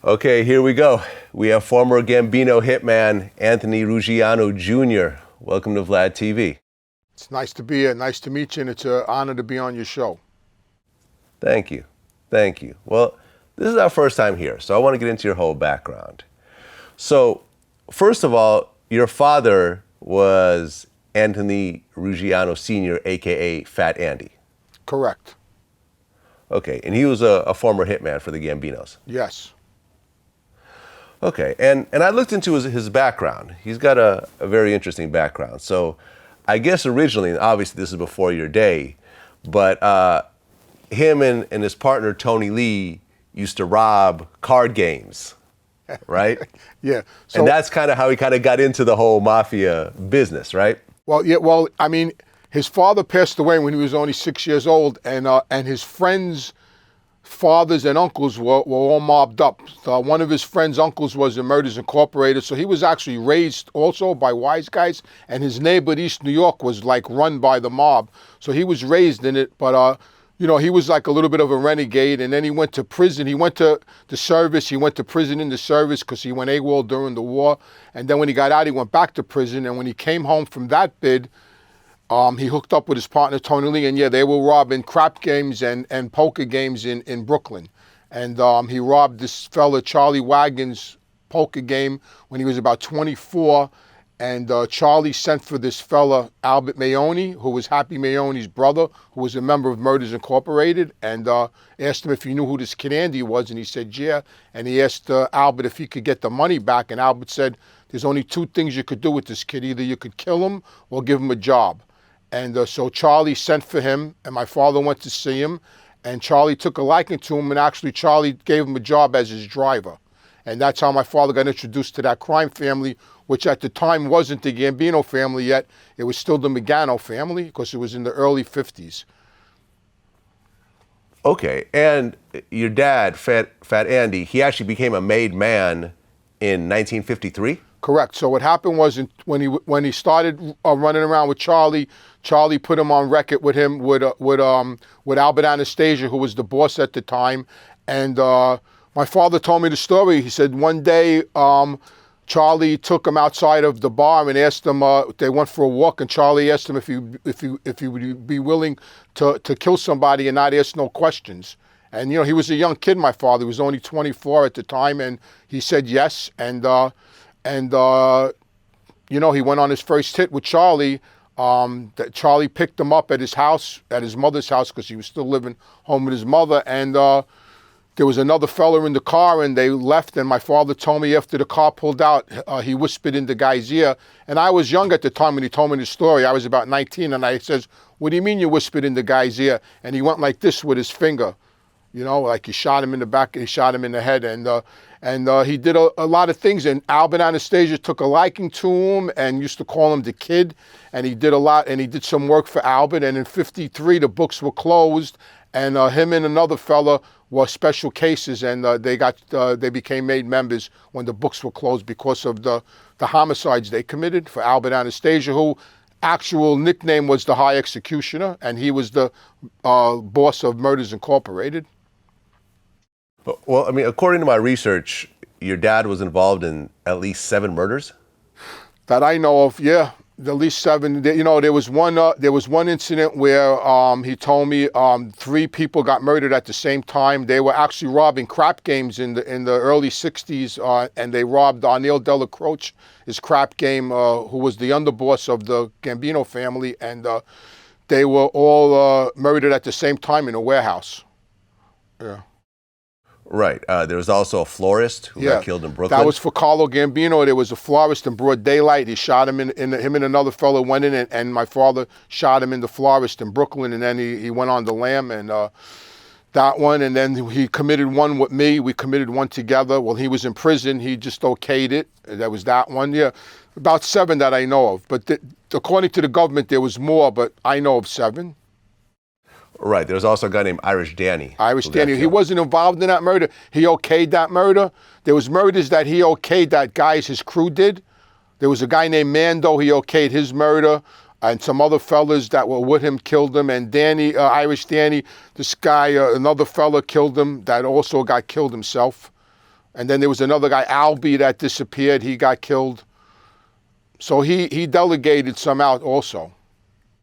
Okay, here we go. We have former Gambino hitman Anthony Ruggiano Jr. Welcome to Vlad TV. It's nice to be here. Nice to meet you, and it's an honor to be on your show. Thank you. Thank you. Well, this is our first time here, so I want to get into your whole background. So, first of all, your father was Anthony Ruggiano Sr., a.k.a. Fat Andy. Correct. Okay, and he was a former hitman for the Gambinos. Yes. Okay, and I looked into his background. He's got a very interesting background. So I guess originally, and obviously this is before your day, but him and his partner, Tony Lee, used to rob card games, right? Yeah. So, and that's kind of how he kind of got into the whole mafia business, right? Well, yeah. Well, I mean, his father passed away when he was only 6 years old, and his friends' fathers and uncles were all mobbed up. One of his friends' uncles was in Murders Incorporated, so he was actually raised also by wise guys, and his neighbor in East New York was like run by the mob. So he was raised in it, but you know, he was like a little bit of a renegade, and then he went to prison. He went to the service. He went to prison in the service because he went AWOL during the war. And then when he got out, he went back to prison. And when he came home from that bid, he hooked up with his partner, Tony Lee, and yeah, they were robbing crap games and poker games in Brooklyn. And he robbed this fella, Charlie Wagon's poker game when he was about 24. And Charlie sent for this fella, Albert Mayoni, who was Happy Mayoni's brother, who was a member of Murders Incorporated, and asked him if he knew who this kid Andy was, and he said, yeah. And he asked Albert if he could get the money back, and Albert said, there's only two things you could do with this kid. Either you could kill him or give him a job. And so Charlie sent for him, and my father went to see him, and Charlie took a liking to him, and actually Charlie gave him a job as his driver. And that's how my father got introduced to that crime family, which at the time wasn't the Gambino family yet. It was still the Mangano family, because it was in the early 50s. Okay, and your dad, Fat Andy, he actually became a made man in 1953? Correct. So what happened was when he started running around with Charlie, Charlie put him on record with him with Albert Anastasia, who was the boss at the time. And my father told me the story. He said one day Charlie took him outside of the bar and asked him. They went for a walk, and Charlie asked him if he would be willing to kill somebody and not ask no questions. And you know, he was a young kid. My father, he was only 24 at the time, and he said yes. And you know, he went on his first hit with Charlie. Charlie picked him up at his house, at his mother's house, because he was still living home with his mother. And there was another fella in the car, and they left. And my father told me after the car pulled out, he whispered in the guy's ear. And I was young at the time when he told me the story. I was about 19, and I says, "What do you mean you whispered in the guy's ear?" And he went like this with his finger. You know, like he shot him in the back, he shot him in the head, and he did a lot of things. And Albert Anastasia took a liking to him and used to call him the kid. And he did a lot, and he did some work for Albert. And in '53, the books were closed, and him and another fella were special cases, and they became made members when the books were closed because of the homicides they committed for Albert Anastasia, who actual nickname was the High Executioner, and he was the boss of Murders Incorporated. Well, I mean, according to my research, your dad was involved in at least 7 murders? That I know of, yeah, at least 7. You know, there was one incident where he told me 3 people got murdered at the same time. They were actually robbing crap games in the early 60s, and they robbed Arnel Della Croce, his crap game, who was the underboss of the Gambino family, and they were all murdered at the same time in a warehouse. Yeah. Right. There was also a florist who got killed in Brooklyn. That was for Carlo Gambino. There was a florist in broad daylight. He shot him him and another fellow went in, and my father shot him in the florist in Brooklyn, and then he went on the lam, and that one, and then he committed one with me. We committed one together. Well, he was in prison. He just okayed it. That was that one. Yeah, about 7 that I know of. But according to the government, there was more, but I know of 7. Right. There was also a guy named Irish Danny. Irish Danny. He wasn't involved in that murder. He okayed that murder. There was murders that he okayed that guys, his crew did. There was a guy named Mando. He okayed his murder. And some other fellas that were with him killed him. And Danny, Irish Danny, this guy, another fella killed him that also got killed himself. And then there was another guy, Albie, that disappeared. He got killed. So he delegated some out also.